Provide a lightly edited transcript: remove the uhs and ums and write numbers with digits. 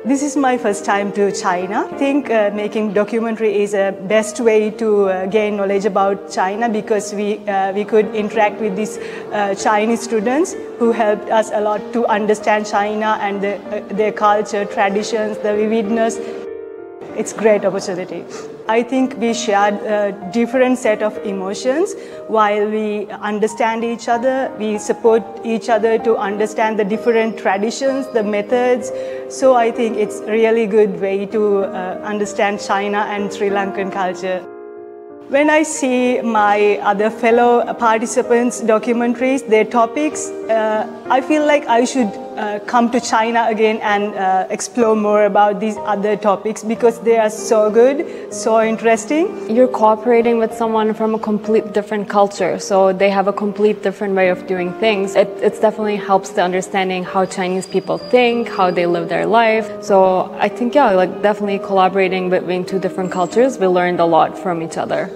This is my first time to China. I think making documentary is the best way to gain knowledge about China, because we could interact with these Chinese students who helped us a lot to understand China and their culture, traditions, the vividness. It's a great opportunity. I think we shared a different set of emotions. While we understand each other, we support each other to understand the different traditions, the methods. So I think it's a really good way to understand China and Sri Lankan culture. When I see my other fellow participants' documentaries, their topics, I feel like I should come to China again and explore more about these other topics, because they are so good, so interesting. You're cooperating with someone from a complete different culture, so they have a complete different way of doing things. It definitely helps the understanding how Chinese people think, how they live their life. So I think, yeah, like definitely collaborating between two different cultures, we learned a lot from each other.